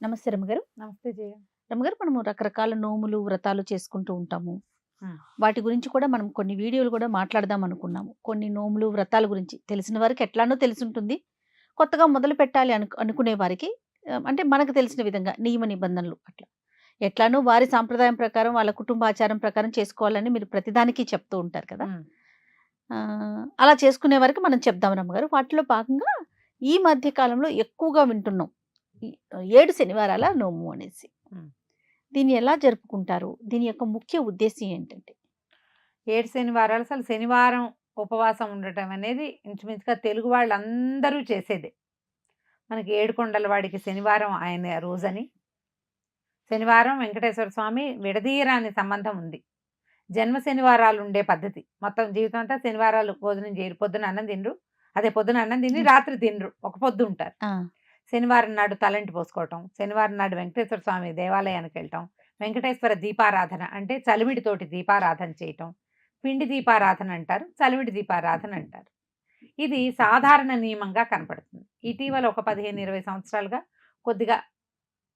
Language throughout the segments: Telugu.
నమస్తే రమ్మగారు. నమస్తే జయ. రమ్మగారు, మనము రకరకాల నోములు, వ్రతాలు చేసుకుంటూ ఉంటాము. హ్మ్. వాటి గురించి కూడా మనం కొన్ని వీడియోలు కూడా మాట్లాడదాం అనుకున్నాము. కొన్ని నోములు, వ్రతాల గురించి తెలిసిన వారికి ఎట్లానో తెలిసుంటుంది. కొత్తగా మొదలు పెట్టాలి అనుకునే వారికి అంటే మనకు తెలిసిన విధంగా నియమ నిబంధనలు అట్లా. ఎట్లానో వారి సాంప్రదాయం ప్రకారం, వాళ్ళ కుటుంబాచారం ప్రకారం చేసుకోవాలని మీరు ప్రతిదానికి చెప్తూ ఉంటారు కదా! హ్మ్. అలా చేసుకునే వరకు మనం చెప్దాం రమ్మగారు. వాటిలో భాగంగా ఈ మధ్య కాలంలో ఎక్కువగా వింటున్నాం. ఈ 7 శనివారాల నోము అనేసి. హ్మ్. దీన్ని ఎలా జరుపుకుంటారు? దీని యొక్క ముఖ్య ఉద్దేశ్యం ఏంటంటే? 7 శనివారాలు అసలు శనివారం ఉపవాసం ఉండటం అనేది ఇంచుమించుగా తెలుగు వాళ్ళందరూ చేసేదే. మనకి ఏడుకొండల వాడికి శనివారం ఆయన రోజని. శనివారం వెంకటేశ్వర స్వామి విడదీయరాని సంబంధం ఉంది. జన్మ శనివారాలు ఉండే పద్ధతి. మొత్తం జీవితం అంతా శనివారాలు భోజనం చేయరు. పొద్దున అన్నం తినరు. అదే పొద్దున అన్నం తిని హ్మ్. రాత్రి తినరు. ఒక పొద్దు ఉంటారు. ఆ! శనివారం నాడు తలంటి పోసుకోవటం, శనివారం నాడు వెంకటేశ్వర స్వామి దేవాలయానికి వెళ్ళటం, వెంకటేశ్వర దీపారాధన అంటే చలివిడితోటి దీపారాధన చేయటం, పిండి దీపారాధన అంటారు, చలివిడి దీపారాధన అంటారు. ఇది సాధారణ నియమంగా కనపడుతుంది. ఇటీవల ఒక 15, 20 సంవత్సరాలుగా కొద్దిగా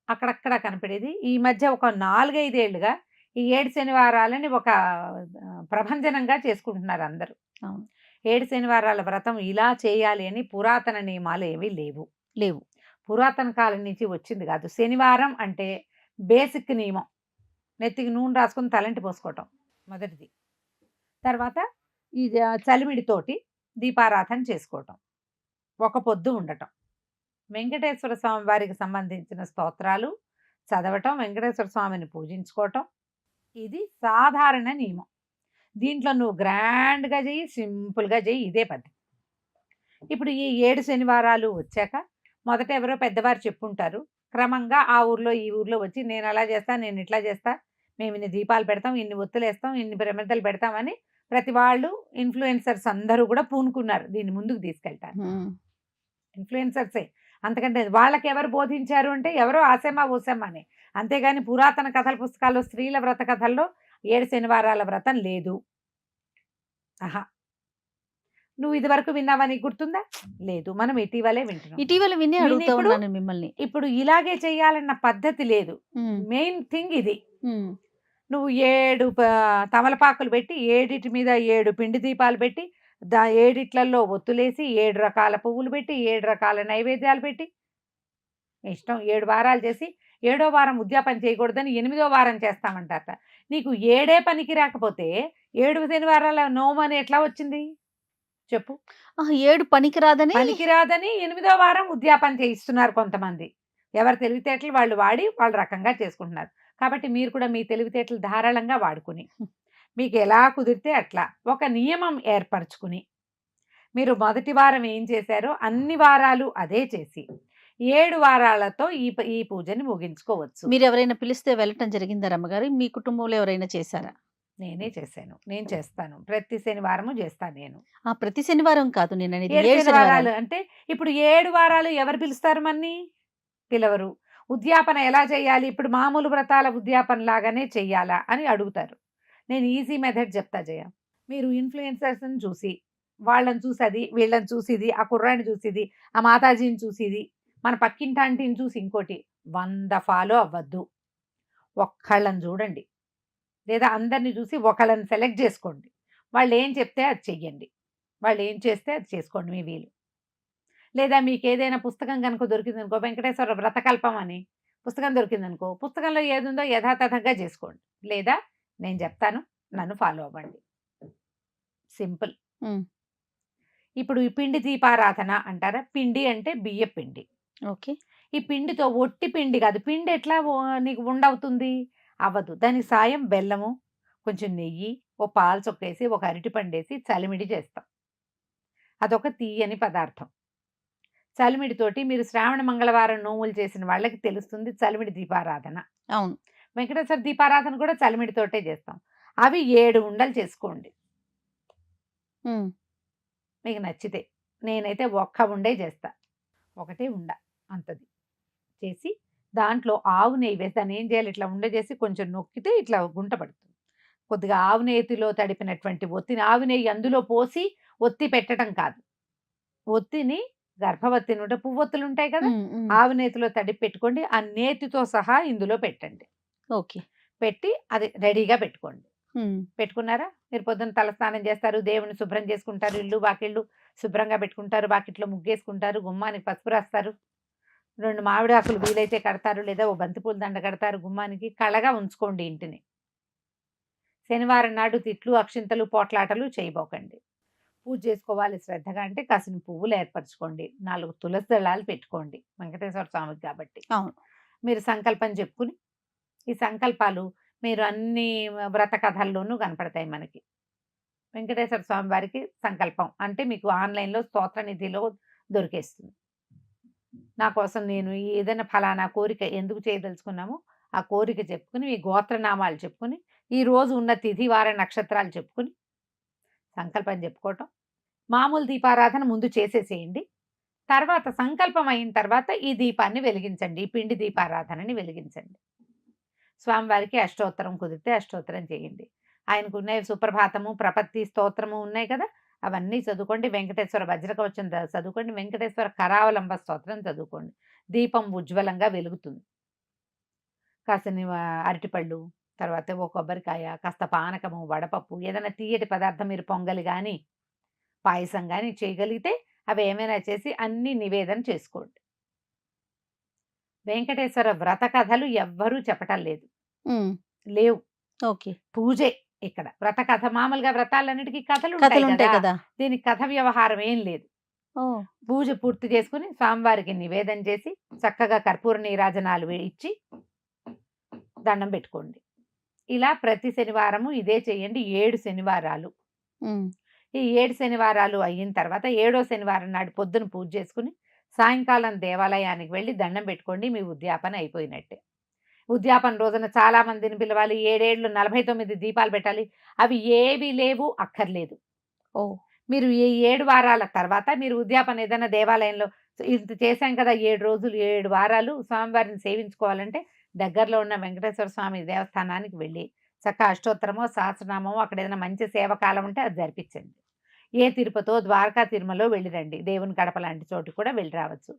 అక్కడక్కడ కనపడేది. ఈ మధ్య ఒక 4, 5 ఏళ్లుగా ఈ 7 శనివారాలని ఒక ప్రభంజనంగా చేసుకుంటున్నారు అందరూ. అవును. 7 శనివారాల వ్రతం ఇలా చేయాలి అని పురాతన నియమాలు ఏమీ లేవు. లేవు. పురాతన కాలం నుంచి వచ్చింది కాదు. శనివారం అంటే బేసిక్ నియమం. నెత్తికి నూనె రాసుకొని తలంటి పోసుకోవటం మొదటిది. తర్వాత ఈ చలిమిడితోటి దీపారాధన చేసుకోవటం. ఒక పొద్దు ఉండటం. వెంకటేశ్వర స్వామి వారికి సంబంధించిన స్తోత్రాలు చదవటం, వెంకటేశ్వర స్వామిని పూజించుకోవటం. ఇది సాధారణ నియమం. దీంట్లో నువ్వు గ్రాండ్‌గా చెయ్యి, సింపుల్‌గా చెయ్యి, ఇదే పద్ధతి. ఇప్పుడు ఈ 7 శనివారాలు వచ్చాక మొదట ఎవరో పెద్దవారు చెప్పుంటారు. క్రమంగా ఆ ఊర్లో, ఈ ఊర్లో వచ్చి నేను అలా చేస్తా, నేను ఇట్లా చేస్తా, మేము ఇన్ని దీపాలు పెడతాం, ఇన్ని ఒత్తులేస్తాం, ఇన్ని ప్రమిదలు పెడతామని ప్రతి వాళ్ళు ఇన్‌ఫ్లుయెన్సర్స్ అందరూ కూడా పూనుకున్నారు దీన్ని ముందుకు తీసుకెళ్ళటానికి. హ్మ్. ఇన్‌ఫ్లుయెన్సర్సే. అంతకంటే వాళ్ళకెవరు బోధించారు అంటే ఎవరో ఆసెమ్మ, ఊసెమ్మనే. అంతేగాని పురాతన కథల పుస్తకాల్లో స్త్రీల వ్రత కథల్లో 7 శనివారాల వ్రతం లేదు. అహా! నువ్వు ఇదివరకు విన్నావా? నీకు గుర్తుందా? లేదు. మనం ఇటీవలే వింటున్నాం. ఇటీవల విని అడుగుతా ఇప్పుడు ఉన్నాను మిమ్మల్ని. ఇప్పుడు ఇలాగే చేయాలన్న పద్ధతి లేదు. హ్మ్. మెయిన్ థింగ్ ఇది. హ్మ్. నువ్వు 7 తమలపాకులు పెట్టి, ఏడిటి మీద 7 పిండి దీపాలు పెట్టి, ఏడిట్లల్లో ఒత్తులేసి, 7 రకాల పువ్వులు పెట్టి, 7 రకాల నైవేద్యాలు పెట్టి, మీ ఇష్టం 7 వారాలు చేసి, ఏడో వారం ఉద్యాపన చేయకూడదని 8వ వారం చేస్తామంటారట. నీకు ఏడే పనికి రాకపోతే 7 శనివారాల నోమని ఎట్లా వచ్చింది? చెప్పు. ఆహా! 7 పనికిరాదని. పనికిరాదని 8వ వారం ఉద్యాపన చేయిస్తున్నారు కొంతమంది. ఎవరి తెలివితేటలు వాళ్ళు వాడి వాళ్ళ రకంగా చేసుకుంటున్నారు. కాబట్టి మీరు కూడా మీ తెలివితేటలు ధారాళంగా వాడుకుని, మీకు ఎలా కుదిరితే అట్లా ఒక నియమం ఏర్పరచుకుని, మీరు మొదటి వారం ఏం చేశారో అన్ని వారాలు అదే చేసి, 7 వారాలతో ఈ పూజని ముగించుకోవచ్చు. మీరెవరైనా పిలిస్తే వెళ్ళటం జరిగిందా రమ్మగారు? మీ కుటుంబంలో ఎవరైనా చేశారా? నేనే చేశాను. నేను చేస్తాను. ప్రతి శనివారము చేస్తాను నేను. ఆ! ప్రతి శనివారం కాదు నేననేది 7 7 శనివారాలు. శనివారాలు అంటే ఇప్పుడు 7 వారాలు ఎవరు పిలుస్తారు మన్ని? పిలవరు. ఉద్యాపన ఎలా చేయాలి? ఇప్పుడు మామూలు వ్రతాల ఉద్యాపన లాగానే చెయ్యాలా? అని అడుగుతారు. నేను ఈజీ మెథడ్ చెప్తా జయ. మీరు ఇన్‌ఫ్లుయెన్సర్స్‌ని చూసి, వాళ్ళని చూసి అది, వీళ్ళని చూసి ఇది, ఆ కుర్రాడిని చూసి ఇది, ఆ మాతాజీని చూసి ఇది, మన పక్కింటి ఆంటీని చూసి ఇంకోటి 100 ఫాలో అవ్వద్దు. ఒక్కళ్ళని చూడండి. లేదా అందరిని చూసి ఒకళ్ళని సెలెక్ట్ చేసుకోండి. వాళ్ళేం చెప్తే అది చెయ్యండి. వాళ్ళేం చేస్తే అది చేసుకోండి మీ వీలు. లేదా మీకేదైనా పుస్తకం గనుక దొరికిందనుకో, వెంకటేశ్వర వ్రతకల్పం అని పుస్తకం దొరికిందనుకో, పుస్తకంలో ఏదుందో యథాతథంగా చేసుకోండి. లేదా నేను చెప్తాను, నన్ను ఫాలో అవ్వండి. సింపుల్. హ్మ్. ఇప్పుడు ఈ పిండి దీపారాధన అంటారా? పిండి అంటే బియ్యపు పిండి. ఓకే. ఈ పిండితో ఒట్టి పిండి కాదు. పిండి ఎట్లా నీకు ఉండవుతుంది? అవ్వదు. దానికి సాయం బెల్లము, కొంచెం నెయ్యి, ఓ పాలు చొక్కేసి, ఒక అరటిపండేసి చలిమిడి చేస్తాం. అదొక తీయని పదార్థం. చలిమిడితోటి మీరు శ్రావణ మంగళవారం నోములు చేసిన వాళ్ళకి తెలుస్తుంది చలిమిడి దీపారాధన. అవును. వెంకటేశ్వర దీపారాధన కూడా చలిమిడితోటే చేస్తాం. అవి 7 ఉండలు చేసుకోండి. హ్మ్. మీకు నచ్చితే. నేనైతే ఒక్క ఉండే చేస్తా. ఒకటే ఉండ అంతది. చేసి దాంట్లో ఆవు నెయ్యి వేసి దాన్నేం చేయాలి, ఇట్లా ఉండ చేసి కొంచెం నొక్కితే ఇట్లా గుంట పడుతుంది. కొద్దిగా ఆవు నెయ్యిలో తడిపినటువంటి ఒత్తిని ఆవు నెయ్యి అందులో పోసి ఒత్తి పెట్టడం కాదు. ఒత్తిని గర్భవతి నుండి పువ్వొత్తులు ఉంటాయి కదా, ఆవు నేతిలో తడిపి పెట్టుకోండి. ఆ నేతితో సహా ఇందులో పెట్టండి. ఓకే. పెట్టి అది రెడీగా పెట్టుకోండి. పెట్టుకున్నారా? మీరు పొద్దున్న తలస్నానం చేస్తారు, దేవుని శుభ్రం చేసుకుంటారు, ఇల్లు వాకిళ్ళు శుభ్రంగా పెట్టుకుంటారు, వాకిట్లో ముగ్గేసుకుంటారు, గుమ్మానికి పసుపు రాస్తారు, 2 మామిడి ఆకులు వీలైతే కడతారు, లేదా ఓ బంతిపూల దండ కడతారు, గుమ్మానికి కళగా ఉంచుకోండి ఇంటిని. శనివారం నాడు తిట్లు, అక్షింతలు, పోట్లాటలు చేయబోకండి. పూజ చేసుకోవాలి శ్రద్ధగా అంటే కాసిన పువ్వులు ఏర్పరచుకోండి, 4 తులసి దళాలు పెట్టుకోండి వెంకటేశ్వర స్వామికి కాబట్టి. అవును. మీరు సంకల్పం చెప్పుకుని, ఈ సంకల్పాలు మీరు అన్ని వ్రత కథల్లోనూ కనపడతాయి మనకి. వెంకటేశ్వర స్వామి వారికి సంకల్పం అంటే మీకు ఆన్లైన్లో స్తోత్ర నిధిలో దొరికేస్తుంది. నా కోసం నేను ఏదైనా ఫలానా కోరిక ఎందుకు చేయదలుచుకున్నామో ఆ కోరిక చెప్పుకుని, మీ గోత్రనామాలు చెప్పుకుని, ఈ రోజు ఉన్న తిథి వార నక్షత్రాలు చెప్పుకుని సంకల్పం చెప్పుకోవటం. మామూలు దీపారాధన ముందు చేసేసేయండి. తర్వాత సంకల్పం అయిన తర్వాత ఈ దీపాన్ని వెలిగించండి, ఈ పిండి దీపారాధనని వెలిగించండి. స్వామివారికి అష్టోత్తరం కుదిరితే అష్టోత్తరం చేయండి. ఆయనకు ఉన్నాయి సుప్రభాతము, ప్రపత్తి స్తోత్రము ఉన్నాయి కదా, అవన్నీ చదువుకోండి. వెంకటేశ్వర వజ్రకవచం చదువుకోండి. వెంకటేశ్వర కరావలంబ స్తోత్రం చదువుకోండి. దీపం ఉజ్వలంగా వెలుగుతుంది. కాసిన అరటిపళ్ళు, తర్వాత ఓ కొబ్బరికాయ, కాస్త పానకము, వడపప్పు, ఏదైనా తీయటి పదార్థం మీరు పొంగలి కానీ పాయసం కానీ చేయగలిగితే అవి ఏమైనా చేసి అన్ని నివేదన చేసుకోండి. వెంకటేశ్వర వ్రత కథలు ఎవ్వరూ చెప్పటం లేదు, లేవు. ఓకే. పూజే ఇక్కడ వ్రత కథ. మామూలుగా వ్రతాలన్నిటికీ కథలు కథలు ఉంటాయి ఉంటాయి కదా, కదా. దీనికి కథ వ్యవహారం ఏం లేదు. ఓ పూజ పూర్తి చేసుకుని స్వామివారికి నివేదన చేసి చక్కగా కర్పూర నీరాజనాలు ఇచ్చి దండం పెట్టుకోండి. ఇలా ప్రతి శనివారము ఇదే చేయండి, 7 శనివారాలు. ఈ 7 శనివారాలు అయిన తర్వాత 7వ శనివారం నాడు పొద్దున పూజ చేసుకుని సాయంకాలం దేవాలయానికి వెళ్ళి దండం పెట్టుకోండి. మీ ఉద్యాపన అయిపోయినట్టే. ఉద్యాపన రోజున చాలా మందిని పిలవాలి, 7 49 దీపాలు పెట్టాలి. అవి ఏవి లేవు, అక్కర్లేదు. ఓ మీరు ఈ 7 వారాల తర్వాత మీరు ఉద్యాపన ఏదైనా దేవాలయంలో ఇంత చేశాం కదా, 7 రోజులు 7 వారాలు స్వామివారిని సేవించుకోవాలంటే దగ్గరలో ఉన్న వెంకటేశ్వర స్వామి దేవస్థానానికి వెళ్ళి చక్క అష్టోత్తరమో సహస్రనామమో అక్కడ ఏదైనా మంచి సేవకాలం ఉంటే అది జరిపించండి. ఏ తిరుపతో, ద్వారకా తిరుమలో వెళ్ళిరండి. దేవుని కడప లాంటి చోటు కూడా వెళ్ళి రావచ్చు.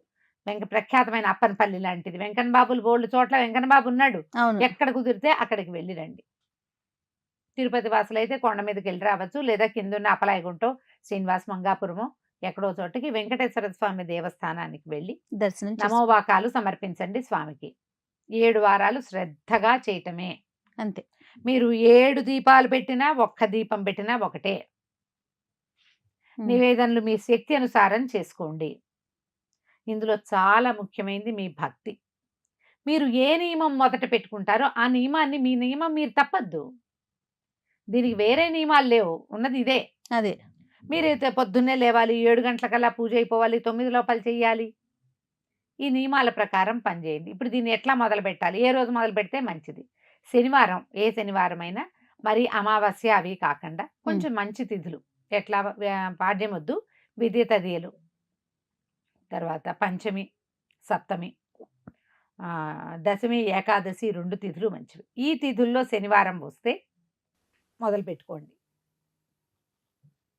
ప్రఖ్యాతమైన అప్పనపల్లి లాంటిది, వెంకన్న బాబులు బోల్డ్ చోట్ల వెంకన్న బాబు ఉన్నాడు. ఎక్కడ కుదిరితే అక్కడికి వెళ్ళిరండి. తిరుపతి వాసులైతే కొండ మీదకి వెళ్ళి రావచ్చు, లేదా కిందున్న అపలాయగుంటో, శ్రీనివాస మంగాపురమో ఎక్కడో చోటకి వెంకటేశ్వర స్వామి దేవస్థానానికి వెళ్ళి దర్శనం నమోవాకాలు సమర్పించండి స్వామికి. 7 వారాలు శ్రద్ధగా చేయటమే అంతే. మీరు 7 దీపాలు పెట్టినా, ఒక్క దీపం పెట్టినా ఒకటే. నివేదనలు మీ శక్తి అనుసారం చేసుకోండి. ఇందులో చాలా ముఖ్యమైనది మీ భక్తి. మీరు ఏ నియమం మొదట పెట్టుకుంటారో ఆ నియమాన్ని, మీ నియమం మీరు తప్పద్దు. దీనికి వేరే నియమాలు లేవు, ఉన్నది ఇదే. అదే. మీరైతే పొద్దున్నే లేవాలి, 7 గంటలకల్లా పూజ అయిపోవాలి, 9 లోపల చేయాలి. ఈ నియమాల ప్రకారం పనిచేయండి. ఇప్పుడు దీన్ని ఎట్లా మొదలు పెట్టాలి, ఏ రోజు మొదలు పెడితే మంచిది? శనివారం, ఏ శనివారం అయినా, మరి అమావాస్య అవి కాకుండా కొంచెం మంచి తిథులు, ఎట్లా పాడ్యం వద్దు, విద్య తదియలు, తర్వాత పంచమి, సప్తమి, దశమి, ఏకాదశి 2 తిథులు మంచివి. ఈ తిథుల్లో శనివారం వస్తే మొదలు పెట్టుకోండి.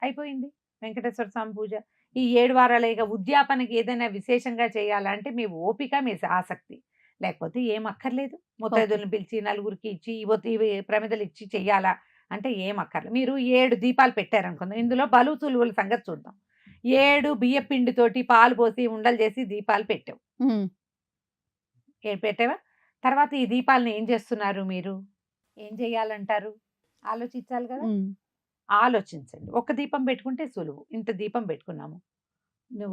అయిపోయింది వెంకటేశ్వర స్వామి పూజ. ఈ 7 వారాలు ఇక ఉద్యాపనకి ఏదైనా విశేషంగా చేయాలంటే మీ ఓపిక, మీ ఆసక్తి, లేకపోతే ఏం అక్కర్లేదు. ముత్తైదులను పిలిచి నలుగురికి ఇచ్చి ఇవి ప్రమిదలు ఇచ్చి చెయ్యాలా అంటే ఏం అక్కర్లేదు. మీరు 7 దీపాలు పెట్టారనుకుందాం, ఇందులో బలువు తులువుల సంగతి చూద్దాం. 7 బియ్య పిండితోటి పాలు పోసి ఉండలు చేసి దీపాలు పెట్టావు. పెట్టావా? తర్వాత ఈ దీపాలను ఏం చేస్తున్నారు మీరు? ఏం చేయాలంటారు? ఆలోచించాలి కదా. ఆలోచించండి. ఒక దీపం పెట్టుకుంటే సులువు. ఇంత దీపం పెట్టుకున్నాము,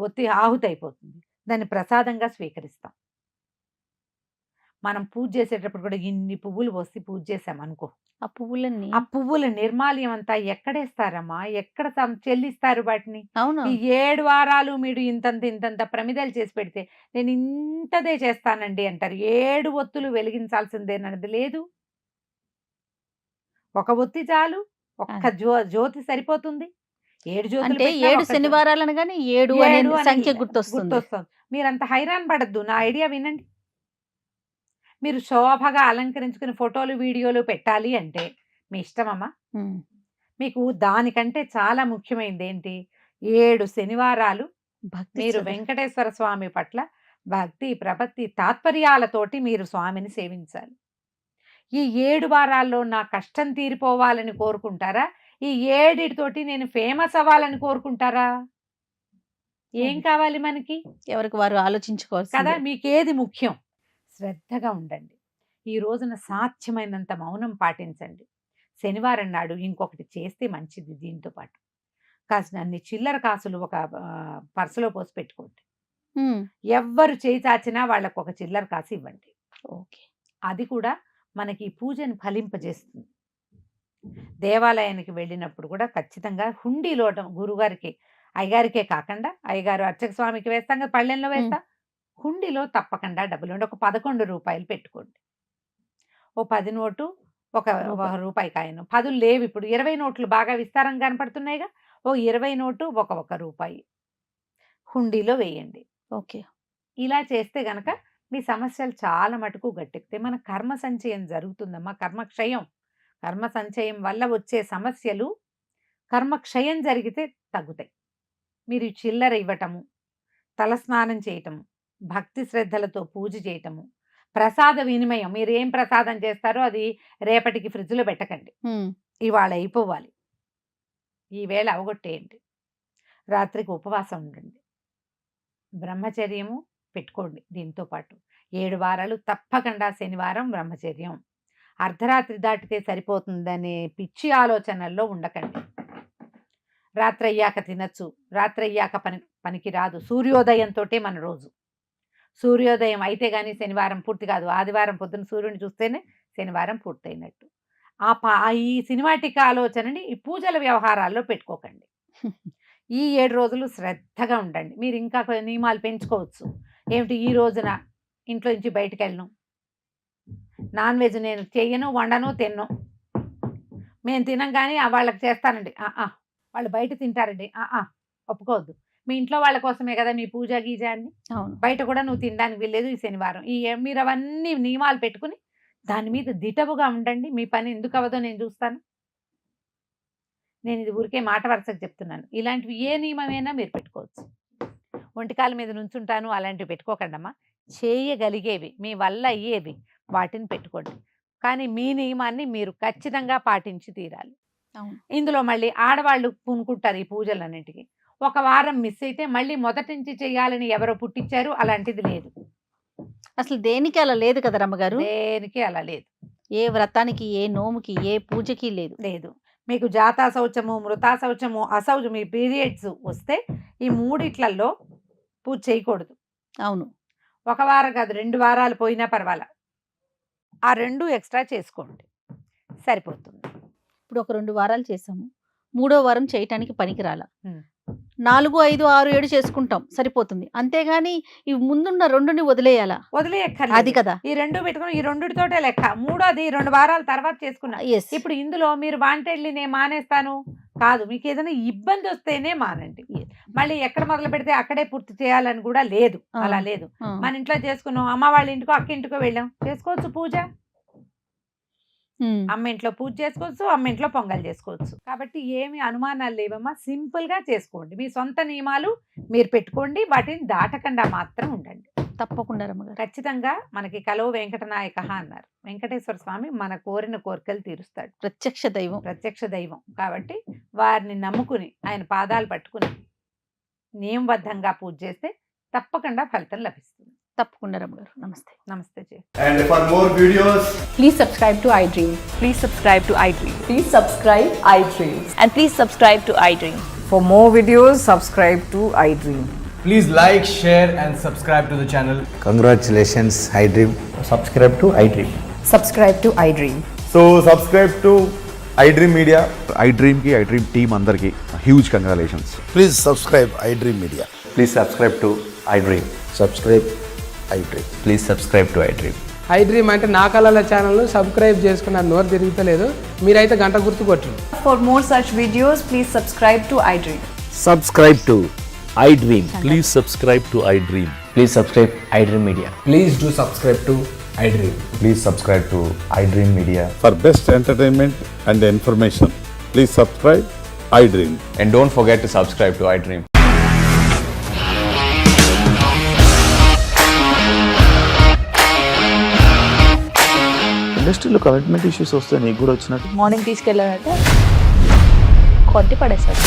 ఒత్తి ఆహుతి అయిపోతుంది, దాన్ని ప్రసాదంగా స్వీకరిస్తాం. మనం పూజ చేసేటప్పుడు కూడా ఇన్ని పువ్వులు పోసి పూజ చేసామనుకో, ఆ పువ్వుల నిర్మాల్యం అంతా ఎక్కడేస్తారమ్మా, ఎక్కడ చెల్లిస్తారు వాటిని? అవును. ఈ 7 వారాలు మీరు ఇంతంత ప్రమిదలు చేసి పెడితే నేను ఇంతదే చేస్తానండి అంటారు. 7 ఒత్తులు వెలిగించాల్సిందేనది లేదు. ఒక ఒత్తి చాలు, ఒక్క జ్యోతి సరిపోతుంది. 7 జ్యోతులు అంటే పెట్టినా 7 ఒక్క శనివారాలు అనగానే 7 అనే సంఖ్య గుర్తొస్తుంది. మీరంత హైరాన్ పడద్దు, నా ఐడియా వినండి. మీరు శోభగా అలంకరించుకుని ఫోటోలు, వీడియోలు పెట్టాలి అంటే మీ ఇష్టమమ్మా. మీకు దానికంటే చాలా ముఖ్యమైనది ఏంటి? 7 శనివారాలు భక్తి మీరు శ్రద్ధ. వెంకటేశ్వర స్వామి పట్ల భక్తి ప్రపత్తి తాత్పర్యాలతోటి మీరు స్వామిని సేవించాలి. ఈ 7 వారాల్లో నా కష్టం తీరిపోవాలని కోరుకుంటారా? ఈ 7 నేను ఫేమస్ అవ్వాలని కోరుకుంటారా? ఏం కావాలి మనకి? ఎవరికి వారు కదా! ఆలోచించుకోవాల్సిందే. మీకేది ముఖ్యం? శ్రద్ధగా ఉండండి. ఈ రోజున సాధ్యమైనంత మౌనం పాటించండి. శనివారం నాడు ఇంకొకటి చేస్తే మంచిది దీంతో పాటు. కాసినన్ని చిల్లర కాసులు ఒక పర్సులో పోసి పెట్టుకోండి. ఎవ్వరు చేయి చాచినా వాళ్ళకొక చిల్లర కాసు ఇవ్వండి. ఓకే. అది కూడా మనకి ఈ పూజను ఫలింపజేస్తుంది. దేవాలయానికి వెళ్ళినప్పుడు కూడా ఖచ్చితంగా హుండీలో గురుగారికి, అయ్యగారికే కాకుండా అయ్యగారు అర్చక స్వామికి వేస్తాం కదా, పళ్ళెంలో వేస్తాం. హుండీలో తప్పకుండా డబ్బులు ఉండి ఒక 11 రూపాయలు పెట్టుకోండి. ఓ 10 నోటు, ఒక రూపాయి కాయను. 10 లేవు ఇప్పుడు. 20 నోట్లు బాగా విస్తారంగా కనపడుతున్నాయిగా. ఓ 20 నోటు, ఒక రూపాయి హుండీలో వేయండి. ఓకే. ఇలా చేస్తే గనక మీ సమస్యలు చాలా మటుకు గట్టెక్కుతాయి. మన కర్మ సంచయం జరుగుతుందమ్మా. కర్మక్షయం. కర్మ సంచయం వల్ల వచ్చే సమస్యలు కర్మక్షయం జరిగితే తగ్గుతాయి. మీరు చిల్లర ఇవ్వటము, తలస్నానం చేయటము, భక్తి శ్రద్ధలతో పూజ చేయటము, ప్రసాద వినిమయం. మీరు ఏం ప్రసాదం చేస్తారో అది రేపటికి ఫ్రిడ్జ్లో పెట్టకండి. ఇవాళ అయిపోవాలి. ఈ వేళ అవగొట్టేయండి. రాత్రికి ఉపవాసం ఉండండి. బ్రహ్మచర్యము పెట్టుకోండి. దీంతో పాటు 7 వారాలు తప్పకుండా శనివారం బ్రహ్మచర్యం. అర్ధరాత్రి దాటితే సరిపోతుందనే పిచ్చి ఆలోచనల్లో ఉండకండి. రాత్రి అయ్యాక తినచ్చు, రాత్రి అయ్యాక పనికి రాదు. సూర్యోదయంతో మన రోజు. సూర్యోదయం అయితే కానీ శనివారం పూర్తి కాదు. ఆదివారం పొద్దున సూర్యుని చూస్తేనే శనివారం పూర్తయినట్టు. ఈ సినిమాటిక్ ఆలోచనని ఈ పూజల వ్యవహారాల్లో పెట్టుకోకండి. ఈ 7 రోజులు శ్రద్ధగా ఉండండి. మీరు ఇంకా నియమాలు పెంచుకోవచ్చు. ఏమిటి? ఈ రోజున ఇంట్లో నుంచి బయటకు వెళ్ళను, నాన్ వెజ్ నేను చెయ్యను, వండను, తిన్ను. మేము తినం కానీ వాళ్ళకి చేస్తానండి. వాళ్ళు బయట తింటారండి. ఒప్పుకోవద్దు. మీ ఇంట్లో వాళ్ళ కోసమే కదా మీ పూజ గీజ అన్ని. బయట కూడా నువ్వు తినడానికి వెళ్ళలేదు ఈ శనివారం. మీరు అవన్నీ నియమాలు పెట్టుకుని దాని మీద దిటవుగా ఉండండి. మీ పని ఎందుకు అవ్వదో నేను చూస్తాను. నేను ఇది ఊరికే మాట వరుసకు చెప్తున్నాను. ఇలాంటివి ఏ నియమమైనా మీరు పెట్టుకోవచ్చు. ఒంటికాల మీద నుంచుంటాను అలాంటివి పెట్టుకోకండమ్మా. చేయగలిగేవి, మీ వల్ల అయ్యేవి వాటిని పెట్టుకోండి. కానీ మీ నియమాన్ని మీరు ఖచ్చితంగా పాటించి తీరాలి. ఇందులో మళ్ళీ ఆడవాళ్ళు పూనుకుంటారు ఈ పూజలన్నింటికి. ఒక వారం మిస్ అయితే మళ్ళీ మొదటి నుంచి చేయాలని ఎవరో పుట్టించారు, అలాంటిది లేదు. అసలు దేనికి అలా లేదు కదా రమ్మగారు? దేనికి అలా లేదు. ఏ వ్రతానికి, ఏ నోముకి, ఏ పూజకి లేదు. లేదు. మీకు జాతా శౌచము, మృతా శౌచము, అశౌచము, ఈ పీరియడ్స్ వస్తే ఈ 3 పూజ చేయకూడదు. అవును. 1 వారం కాదు, 2 వారాలు పోయినా పర్వాలా. ఆ 2 ఎక్స్ట్రా చేసుకోండి, సరిపోతుంది. ఇప్పుడు ఒక 2 వారాలు చేసాము, 3వ వారం చేయటానికి పనికి రాల. 4, 5, 6, 7 చేసుకుంటాం, సరిపోతుంది. అంతేగాని ఈ ముందున్న 2ని వదిలేయాలా? వదిలేయక్కర్లేదు. అది కదా. ఈ 2 పెట్టుకుని ఈ 2తోటే లెక్క. 3వది 2 వారాల తర్వాత చేసుకున్నా. ఇప్పుడు ఇందులో మీరు వాంటెడ్లీ నేను మానేస్తాను కాదు. మీకు ఏదైనా ఇబ్బంది వస్తేనే మానండి. మళ్ళీ ఎక్కడ మొదలు పెడితే అక్కడే పూర్తి చేయాలని కూడా లేదు. అలా లేదు. మన ఇంట్లో చేసుకున్నాం, అమ్మ వాళ్ళ ఇంటికో అక్క ఇంటికో వెళ్ళాం, చేసుకోవచ్చు పూజ. అమ్మ ఇంట్లో పూజ చేసుకోవచ్చు, అమ్మ ఇంట్లో పొంగల్ చేసుకోవచ్చు. కాబట్టి ఏమి అనుమానాలు లేవమ్మా. సింపుల్ గా చేసుకోండి. మీ సొంత నియమాలు మీరు పెట్టుకోండి, వాటిని దాటకుండా మాత్రం ఉండండి. తప్పకుండా రమ్మగారు. ఖచ్చితంగా మనకి కలో వెంకటనాయక అన్నారు. వెంకటేశ్వర స్వామి మన కోరిన కోరికలు తీరుస్తాడు. ప్రత్యక్ష దైవం. ప్రత్యక్ష దైవం కాబట్టి వారిని నమ్ముకుని ఆయన పాదాలు పట్టుకుని నియమబద్ధంగా పూజ చేస్తే తప్పకుండా ఫలితం లభిస్తుంది. తప్పకుండా రమ్మగారు. నమస్తే. నమస్తే G. And for more videos, please subscribe to iDream. Please subscribe to iDream. Please subscribe iDream. And please subscribe to iDream. For more videos, subscribe to iDream. please like, share and subscribe to the channel. Congratulations, iDream. Subscribe to iDream. Subscribe to iDream. So subscribe to iDream Media. iDream team andarki huge congratulations. Please subscribe iDream Media. Please subscribe to iDream. Subscribe iDream. Please subscribe to iDream. iDream అంటే నా కళల ఛానల్ను సబ్స్క్రైబ్ చేసుకున్న నోరు తిరుగుతలేదు. మీరైతే గంట గుర్తు కొట్టండి. For more such videos, please subscribe to iDream. Subscribe to iDream. Please subscribe to iDream. Please subscribe iDream Media. Please do subscribe to iDream. Please subscribe to iDream Media. For best entertainment and information, please subscribe iDream. And don't forget to subscribe to iDream. ఇండస్ట్రీలో కమిట్మెంట్ ఇష్యూస్ వస్తే నీకు కూడా వచ్చినట్టు మార్నింగ్ తీసుకెళ్ళాడంటే కొట్టి పడేశాడు.